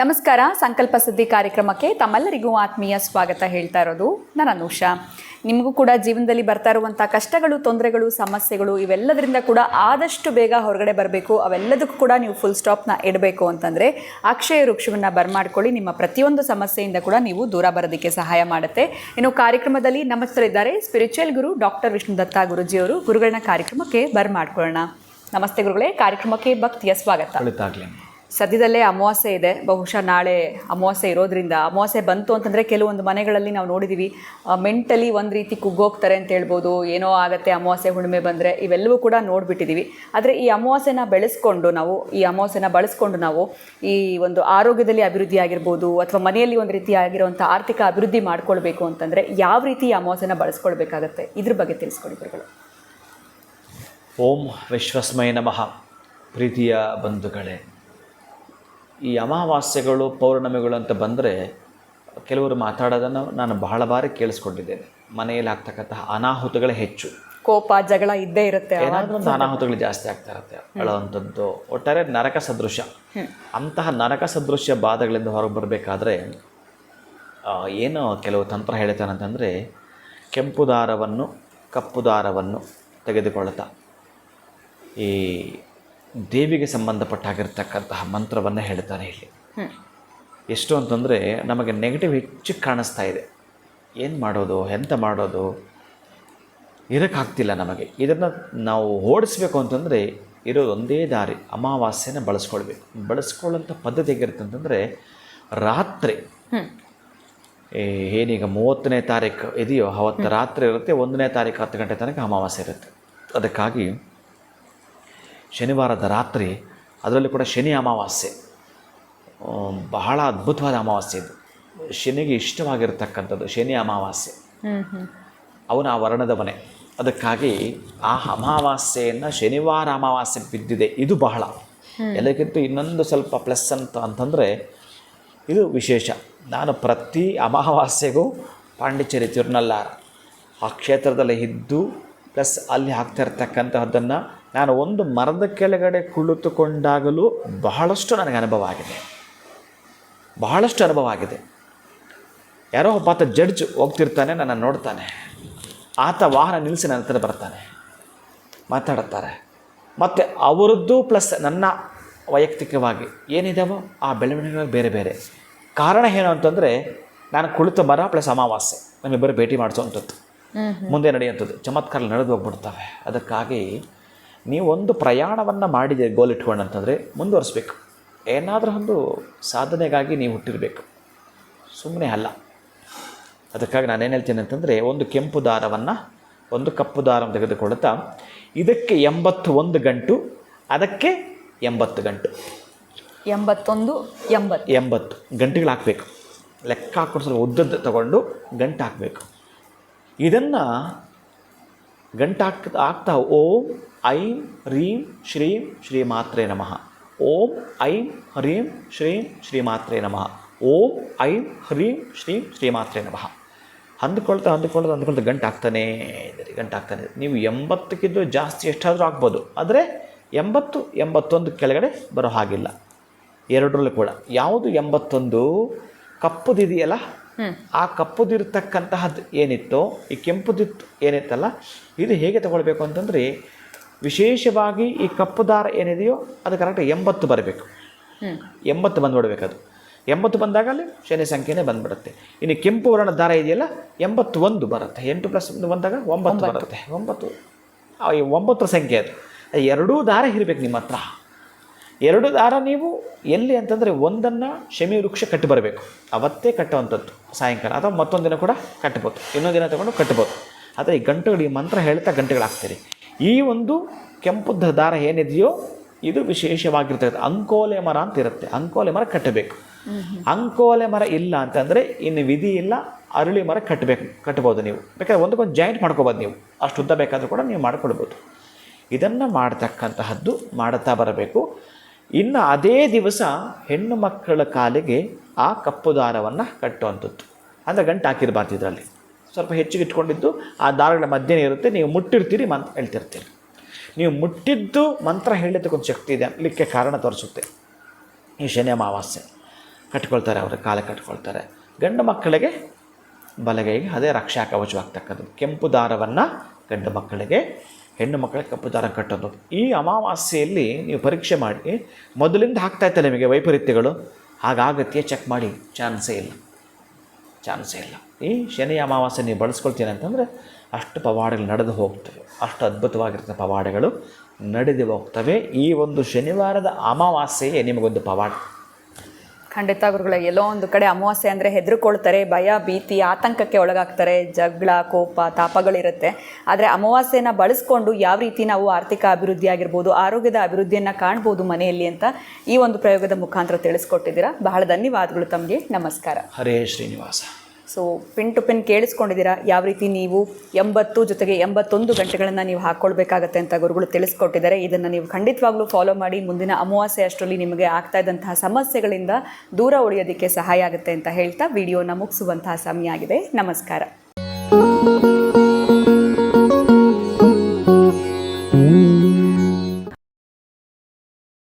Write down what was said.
ನಮಸ್ಕಾರ. ಸಂಕಲ್ಪ ಸುದ್ದಿ ಕಾರ್ಯಕ್ರಮಕ್ಕೆ ತಮ್ಮೆಲ್ಲರಿಗೂ ಆತ್ಮೀಯ ಸ್ವಾಗತ ಹೇಳ್ತಾ ಇರೋದು ನಾನು ಅನುಷಾ. ನಿಮಗೂ ಕೂಡ ಜೀವನದಲ್ಲಿ ಬರ್ತಾ ಇರುವಂಥ ಕಷ್ಟಗಳು, ತೊಂದರೆಗಳು, ಸಮಸ್ಯೆಗಳು ಇವೆಲ್ಲದರಿಂದ ಕೂಡ ಆದಷ್ಟು ಬೇಗ ಹೊರಗಡೆ ಬರಬೇಕು, ಅವೆಲ್ಲದಕ್ಕೂ ಕೂಡ ನೀವು ಫುಲ್ ಸ್ಟಾಪ್ನ ಇಡಬೇಕು ಅಂತಂದರೆ ಅಕ್ಷಯ ವೃಕ್ಷವನ್ನು ಬರ್ಮಾಡ್ಕೊಳ್ಳಿ. ನಿಮ್ಮ ಪ್ರತಿಯೊಂದು ಸಮಸ್ಯೆಯಿಂದ ಕೂಡ ನೀವು ದೂರ ಬರೋದಕ್ಕೆ ಸಹಾಯ ಮಾಡುತ್ತೆ. ಇನ್ನು ಕಾರ್ಯಕ್ರಮದಲ್ಲಿ ನಮ್ಮ ಹತ್ರ ಇದ್ದಾರೆ ಸ್ಪಿರಿಚುವಲ್ ಗುರು ಡಾಕ್ಟರ್ ವಿಷ್ಣುದತ್ತ ಗುರುಜಿಯವರು. ಗುರುಗಳನ್ನ ಕಾರ್ಯಕ್ರಮಕ್ಕೆ ಬರ್ಮಾಡ್ಕೊಳ್ಳೋಣ. ನಮಸ್ತೆ ಗುರುಗಳೇ, ಕಾರ್ಯಕ್ರಮಕ್ಕೆ ಭಕ್ತಿಯ ಸ್ವಾಗತ. ಸದ್ಯದಲ್ಲೇ ಅಮಾವಾಸ್ಯೆ ಇದೆ. ಬಹುಶಃ ನಾಳೆ ಅಮಾವಾಸ್ಯೆ ಇರೋದ್ರಿಂದ, ಅಮಾವಾಸ್ಯೆ ಬಂತು ಅಂತಂದರೆ ಕೆಲವೊಂದು ಮನೆಗಳಲ್ಲಿ ನಾವು ನೋಡಿದ್ದೀವಿ, ಮೆಂಟಲಿ ಒಂದು ರೀತಿ ಕುಗ್ಗೋಗ್ತಾರೆ ಅಂತ ಹೇಳ್ಬೋದು. ಏನೋ ಆಗುತ್ತೆ ಅಮಾವಾಸ್ಯೆ ಹುಣ್ಣಿಮೆ ಬಂದರೆ, ಇವೆಲ್ಲವೂ ಕೂಡ ನೋಡಿಬಿಟ್ಟಿದ್ದೀವಿ. ಆದರೆ ಈ ಅಮಾವಾಸ್ಯೆನ ಬಳಸ್ಕೊಂಡು ನಾವು ಈ ಒಂದು ಆರೋಗ್ಯದಲ್ಲಿ ಅಭಿವೃದ್ಧಿ ಆಗಿರ್ಬೋದು, ಅಥವಾ ಮನೆಯಲ್ಲಿ ಒಂದು ರೀತಿ ಆಗಿರುವಂಥ ಆರ್ಥಿಕ ಅಭಿವೃದ್ಧಿ ಮಾಡ್ಕೊಳ್ಬೇಕು ಅಂತಂದರೆ ಯಾವ ರೀತಿ ಈ ಅಮಾವಾಸ್ಯೆನ ಬಳಸ್ಕೊಳ್ಬೇಕಾಗತ್ತೆ, ಇದ್ರ ಬಗ್ಗೆ ತಿಳಿಸ್ಕೊಡಿ ಗುರುಗಳು. ಓಂ ವಿಶ್ವಸ್ಮೈ ನಮಃ. ಪ್ರೀತಿಯ ಬಂಧುಗಳೇ, ಈ ಅಮಾವಾಸ್ಯೆಗಳು, ಪೌರ್ಣಮಿಗಳು ಅಂತ ಬಂದರೆ ಕೆಲವರು ಮಾತಾಡೋದನ್ನು ನಾನು ಬಹಳ ಬಾರಿ ಕೇಳಿಸ್ಕೊಂಡಿದ್ದೇನೆ. ಮನೆಯಲ್ಲಿ ಆಗ್ತಕ್ಕಂತಹ ಅನಾಹುತಗಳೇ ಹೆಚ್ಚು. ಕೋಪ, ಜಗಳ ಇದ್ದೇ ಇರುತ್ತೆ. ಏನಾದರೂ ಒಂದು ಅನಾಹುತಗಳು ಜಾಸ್ತಿ ಆಗ್ತಾ ಇರುತ್ತೆ. ಅಳುವಂಥದ್ದು, ಒಟ್ಟಾರೆ ನರಕ ಸದೃಶ. ಅಂತಹ ನರಕ ಸದೃಶ ಬಾಧೆಗಳಿಂದ ಹೊರಗೆ ಬರಬೇಕಾದ್ರೆ ಏನು ಕೆಲವು ತಂತ್ರ ಹೇಳ್ತಾನೆ ಅಂತಂದರೆ, ಕೆಂಪು ದಾರವನ್ನು, ಕಪ್ಪು ದಾರವನ್ನು ತೆಗೆದುಕೊಳ್ತಾ ಈ ದೇವಿಗೆ ಸಂಬಂಧಪಟ್ಟಾಗಿರ್ತಕ್ಕಂತಹ ಮಂತ್ರವನ್ನು ಹೇಳ್ತಾರೆ ಇಲ್ಲಿ. ಎಷ್ಟು ಅಂತಂದರೆ, ನಮಗೆ ನೆಗೆಟಿವ್ ಹೆಚ್ಚು ಕಾಣಿಸ್ತಾ ಇದೆ. ಏನು ಮಾಡೋದು, ಎಂತ ಮಾಡೋದು, ಇರೋಕ್ಕಾಗ್ತಿಲ್ಲ ನಮಗೆ. ಇದನ್ನು ನಾವು ಓಡಿಸ್ಬೇಕು ಅಂತಂದರೆ ಇರೋದು ಒಂದೇ ದಾರಿ, ಅಮಾವಾಸ್ಯೆನ ಬಳಸ್ಕೊಳ್ಬೇಕು. ಬಳಸ್ಕೊಳ್ಳೋಂಥ ಪದ್ಧತಿ ಹೇಗಿರುತ್ತೆ ಅಂತಂದರೆ, ರಾತ್ರಿ ಏನೀಗ 30ನೇ ತಾರೀಕು ಇದೆಯೋ ಅವತ್ತು ರಾತ್ರಿ ಇರುತ್ತೆ, 1ನೇ ತಾರೀಕು 10 ಗಂಟೆ ತನಕ ಅಮಾವಾಸ್ಯೆ ಇರುತ್ತೆ. ಅದಕ್ಕಾಗಿ ಶನಿವಾರದ ರಾತ್ರಿ, ಅದರಲ್ಲೂ ಕೂಡ ಶನಿ ಅಮಾವಾಸ್ಯೆ ಬಹಳ ಅದ್ಭುತವಾದ ಅಮಾವಾಸ್ಯೆ ಇದು. ಶನಿಗೆ ಇಷ್ಟವಾಗಿರ್ತಕ್ಕಂಥದ್ದು ಶನಿ ಅಮಾವಾಸ್ಯೆ. ಅವನ ಆ ವರ್ಣದವನೇ. ಅದಕ್ಕಾಗಿ ಆ ಅಮಾವಾಸ್ಯೆಯನ್ನು ಶನಿವಾರ ಅಮಾವಾಸ್ಯೆ ಬಿದ್ದಿದೆ, ಇದು ಬಹಳ ಎಲ್ಲಕ್ಕಿಂತ ಇನ್ನೊಂದು ಸ್ವಲ್ಪ ಪ್ಲಸ್ ಅಂತಂದರೆ ಇದು ವಿಶೇಷ. ನಾನು ಪ್ರತಿ ಅಮಾವಾಸ್ಯೆಗೂ ಪಾಂಡಿಚೇರಿ ತಿರುನಲ್ಲಾರ ಆ ಕ್ಷೇತ್ರದಲ್ಲಿ ಇದ್ದು, ಪ್ಲಸ್ ಅಲ್ಲಿ ಆಗ್ತಾ ಇರ್ತಕ್ಕಂತಹದ್ದನ್ನು ನಾನು ಒಂದು ಮರದ ಕೆಳಗಡೆ ಕುಳಿತುಕೊಂಡಾಗಲೂ ಬಹಳಷ್ಟು ನನಗೆ ಅನುಭವ ಆಗಿದೆ. ಯಾರೋ ಒಬ್ಬ ಜಡ್ಜ್ ಹೋಗ್ತಿರ್ತಾನೆ, ನನ್ನ ನೋಡ್ತಾನೆ, ಆತ ವಾಹನ ನಿಲ್ಲಿಸಿ ನನ್ನ ಹತ್ರ ಬರ್ತಾನೆ, ಮಾತಾಡುತ್ತಾರೆ. ಮತ್ತು ಅವರದ್ದು ಪ್ಲಸ್ ನನ್ನ ವೈಯಕ್ತಿಕವಾಗಿ ಏನಿದಾವೋ ಆ ಬೆಳವಣಿಗೆಗಳು ಬೇರೆ ಬೇರೆ. ಕಾರಣ ಏನು ಅಂತಂದರೆ, ನಾನು ಕುಳಿತ ಮರ ಪ್ಲಸ್ ಅಮಾವಾಸ್ಯೆ ನಮ್ಮಿಬ್ಬರು ಭೇಟಿ ಮಾಡಿಸೋವಂಥದ್ದು, ಮುಂದೆ ನಡೆಯುವಂಥದ್ದು, ಚಮತ್ಕಾರ ನಡೆದು ಹೋಗ್ಬಿಡ್ತವೆ. ಅದಕ್ಕಾಗಿ ನೀವು ಒಂದು ಪ್ರಯಾಣವನ್ನು ಮಾಡಿದೆ ಗೋಲ್ ಇಟ್ಕೊಂಡು ಅಂತಂದರೆ ಮುಂದುವರಿಸ್ಬೇಕು. ಏನಾದರೂ ಒಂದು ಸಾಧನೆಗಾಗಿ ನೀವು ಹುಟ್ಟಿರಬೇಕು, ಸುಮ್ಮನೆ ಅಲ್ಲ. ಅದಕ್ಕಾಗಿ ನಾನೇನು ಹೇಳ್ತೀನಿ ಅಂತಂದರೆ, ಒಂದು ಕೆಂಪು ದಾರವನ್ನು, ಒಂದು ಕಪ್ಪು ದಾರವನ್ನು ತೆಗೆದುಕೊಳ್ತಾ, ಇದಕ್ಕೆ 81 ಗಂಟು, ಅದಕ್ಕೆ 80 ಗಂಟು, 80 ಗಂಟೆಗಳು ಹಾಕಬೇಕು. ಲೆಕ್ಕ ಹಾಕ್ಕೊಂಡು ಸ್ವಲ್ಪ ಉದ್ದದ್ದು ತಗೊಂಡು ಗಂಟು ಹಾಕಬೇಕು. ಇದನ್ನು ಗಂಟು ಹಾಕ್ತಾ ಓಂ ಐಂ ಹ್ರೀಂ ಶ್ರೀಂ ಶ್ರೀ ಮಾತ್ರೇ ನಮಃ, ಓಂ ಐಂ ಹ್ರೀಂ ಶ್ರೀಂ ಶ್ರೀ ಮಾತ್ರೇ ನಮಃ, ಓಂ ಐಂ ಹ್ರೀಂ ಶ್ರೀಂ ಶ್ರೀ ಮಾತ್ರೇ ನಮಃ ಅಂದುಕೊಳ್ತಾ ಗಂಟು ಹಾಕ್ತಾನೇ ಇದೆ. ನೀವು 80ಕ್ಕಿಂತ ಜಾಸ್ತಿ ಎಷ್ಟಾದರೂ ಆಗ್ಬೋದು, ಆದರೆ 80-81 ಕೆಳಗಡೆ ಬರೋ ಹಾಗಿಲ್ಲ. ಎರಡರಲ್ಲೂ ಕೂಡ ಯಾವುದು 81 ಕಪ್ಪುದಿದೆಯಲ್ಲ, ಆ ಕಪ್ಪುದಿರ್ತಕ್ಕಂತಹದ್ದು ಏನಿತ್ತೋ, ಈ ಕೆಂಪುದಿತ್ತು ಏನಿತ್ತಲ್ಲ, ಇದು ಹೇಗೆ ತಗೊಳ್ಬೇಕು ಅಂತಂದರೆ, ವಿಶೇಷವಾಗಿ ಈ ಕಪ್ಪು ದಾರ ಏನಿದೆಯೋ ಅದು ಕರೆಕ್ಟಾಗಿ 80 ಬರಬೇಕು. 80 ಬಂದುಬಿಡ್ಬೇಕು. ಅದು 80 ಬಂದಾಗಲೇ ಶನಿ ಸಂಖ್ಯೆನೇ ಬಂದುಬಿಡುತ್ತೆ. ಇನ್ನು ಕೆಂಪು ವರ್ಣ ದಾರ ಇದೆಯಲ್ಲ, 81 ಬರುತ್ತೆ. 8 + 1 ಬಂದಾಗ 9 ಬರುತ್ತೆ. 9 ಸಂಖ್ಯೆ ಅದು. ಎರಡೂ ದಾರ ಇರಬೇಕು ನಿಮ್ಮ ಹತ್ರ. 2 ದಾರ ನೀವು ಎಲ್ಲಿ ಅಂತಂದರೆ, ಒಂದನ್ನು ಶಮಿ ವೃಕ್ಷ ಕಟ್ಟಿ ಬರಬೇಕು, ಅವತ್ತೇ ಕಟ್ಟುವಂಥದ್ದು ಸಾಯಂಕಾಲ, ಅಥವಾ ಮತ್ತೊಂದು ದಿನ ಕೂಡ ಕಟ್ಬೋದು, ಇನ್ನೊಂದು ದಿನ ತಗೊಂಡು ಕಟ್ಬೋದು. ಆದರೆ ಈ ಗಂಟುಗಳು, ಈ ಮಂತ್ರ ಹೇಳ್ತಾ ಗಂಟೆಗಳು ಹಾಕ್ತೀರಿ. ಈ ಒಂದು ಕೆಂಪು ದಾರ ಏನಿದೆಯೋ ಇದು ವಿಶೇಷವಾಗಿರ್ತದೆ. ಅಂಕೋಲೆ ಮರ ಅಂತ ಇರುತ್ತೆ, ಅಂಕೋಲೆ ಮರ ಕಟ್ಟಬೇಕು. ಅಂಕೋಲೆ ಮರ ಇಲ್ಲ ಅಂತಂದರೆ ಇನ್ನು ವಿಧಿ ಇಲ್ಲ, ಅರಳಿ ಮರ ಕಟ್ಬೋದು. ನೀವು ಬೇಕಾದ್ರೆ ಒಂದಕ್ಕೊಂದು ಜಾಯಿಂಟ್ ಮಾಡ್ಕೋಬೋದು. ನೀವು ಅಷ್ಟು ಉದ್ದ ಬೇಕಾದರೂ ಕೂಡ ನೀವು ಮಾಡ್ಕೊಳ್ಬೋದು. ಇದನ್ನು ಮಾಡ್ತಕ್ಕಂತಹದ್ದು ಮಾಡುತ್ತಾ ಬರಬೇಕು. ಇನ್ನು ಅದೇ ದಿವಸ ಹೆಣ್ಣು ಮಕ್ಕಳ ಕಾಲಿಗೆ ಆ ಕಪ್ಪು ದಾರವನ್ನು ಕಟ್ಟುವಂಥದ್ದು. ಅಂದರೆ ಗಂಟು ಹಾಕಿರಬಾರ್ದು, ಇದರಲ್ಲಿ ಸ್ವಲ್ಪ ಹೆಚ್ಚಿಗೆ ಇಟ್ಕೊಂಡಿದ್ದು ಆ ದಾರಗಳ ಮಧ್ಯೆ ಇರುತ್ತೆ. ನೀವು ಮುಟ್ಟಿರ್ತೀರಿ, ಮಂತ್ರ ಹೇಳ್ತಿರ್ತೀರಿ. ನೀವು ಮುಟ್ಟಿದ್ದು ಮಂತ್ರ ಹೇಳೋದಕ್ಕೊಂದು ಶಕ್ತಿ ಇದೆ ಅನ್ಲಿಕ್ಕೆ ಕಾರಣ ತೋರಿಸುತ್ತೆ ಈ ಶನಿ ಅಮಾವಾಸ್ಯೆ. ಕಟ್ಕೊಳ್ತಾರೆ, ಅವರ ಕಾಲಕ್ಕೆ ಕಟ್ಕೊಳ್ತಾರೆ. ಗಂಡು ಮಕ್ಕಳಿಗೆ ಬಲಗೈಗೆ ಅದೇ ರಕ್ಷಾ ಕವಚವಾಗ್ತಕ್ಕಂಥದ್ದು. ಕೆಂಪು ದಾರವನ್ನು ಗಂಡು ಮಕ್ಕಳಿಗೆ, ಹೆಣ್ಣು ಮಕ್ಕಳಿಗೆ ಕಪ್ಪು ದಾರ ಕಟ್ಟೋದು. ಈ ಅಮಾವಾಸ್ಯೆಯಲ್ಲಿ ನೀವು ಪರೀಕ್ಷೆ ಮಾಡಿ, ಮೊದಲಿಂದ ಆಗ್ತಾಯಿತ್ತು ನಿಮಗೆ ವೈಪರೀತ್ಯಗಳು, ಹಾಗಾಗತ್ಯ ಚೆಕ್ ಮಾಡಿ, ಚಾನ್ಸೇ ಇಲ್ಲ. ಈ ಶನಿ ಅಮಾವಾಸ್ಯೆ ನೀವು ಬಳಸ್ಕೊಳ್ತೀನಿ ಅಂತಂದರೆ ಅಷ್ಟು ಪವಾಡಗಳು ನಡೆದು ಹೋಗ್ತವೆ, ಅಷ್ಟು ಅದ್ಭುತವಾಗಿರ್ತದೆ ಪವಾಡಗಳು ನಡೆದು ಹೋಗ್ತವೆ. ಈ ಒಂದು ಶನಿವಾರದ ಅಮಾವಾಸ್ಯೆಯೇ ನಿಮಗೊಂದು ಪವಾಡ. ಖಂಡಿತ ಗುರುಗಳೇ, ಎಲ್ಲೋ ಒಂದು ಕಡೆ ಅಮಾವಾಸ್ಯೆ ಅಂದರೆ ಹೆದರ್ಕೊಳ್ತಾರೆ, ಭಯ ಭೀತಿ ಆತಂಕಕ್ಕೆ ಒಳಗಾಗ್ತಾರೆ, ಜಗಳ ಕೋಪ ತಾಪಗಳಿರುತ್ತೆ. ಆದರೆ ಅಮಾವಾಸ್ಯೆನ ಬಳಸ್ಕೊಂಡು ಯಾವ ರೀತಿ ನಾವು ಆರ್ಥಿಕ ಅಭಿವೃದ್ಧಿ ಆಗಿರ್ಬೋದು, ಆರೋಗ್ಯದ ಅಭಿವೃದ್ಧಿಯನ್ನು ಕಾಣ್ಬೋದು ಮನೆಯಲ್ಲಿ ಅಂತ ಈ ಒಂದು ಪ್ರಯೋಗದ ಮುಖಾಂತರ ತಿಳಿಸ್ಕೊಟ್ಟಿದ್ದೀರಾ. ಬಹಳ ಧನ್ಯವಾದಗಳು ತಮಗೆ. ನಮಸ್ಕಾರ. Hare Srinivasa. So pin to pin ಕೇಳಿಸ್ಕೊಂಡಿದ್ದೀರಾ ಯಾವ ರೀತಿ ನೀವು 80 ಜೊತೆಗೆ 81 ಗಂಟೆಗಳನ್ನು ನೀವು ಹಾಕ್ಕೊಳ್ಬೇಕಾಗತ್ತೆ ಅಂತ ಗುರುಗಳು ತಿಳಿಸ್ಕೊಟ್ಟಿದ್ದಾರೆ. ಇದನ್ನು ನೀವು ಖಂಡಿತವಾಗ್ಲೂ ಫಾಲೋ ಮಾಡಿ ಮುಂದಿನ ಅಮಾವಾಸ್ಯೆ ಅಷ್ಟರಲ್ಲಿ ನಿಮಗೆ ಆಗ್ತಾ ಇದ್ದಂತಹ ಸಮಸ್ಯೆಗಳಿಂದ ದೂರ ಉಳಿಯೋದಕ್ಕೆ ಸಹಾಯ ಆಗುತ್ತೆ ಅಂತ ಹೇಳ್ತಾ ವಿಡಿಯೋನ ಮುಗಿಸುವಂತಹ ಸಮಯ ಆಗಿದೆ. ನಮಸ್ಕಾರ.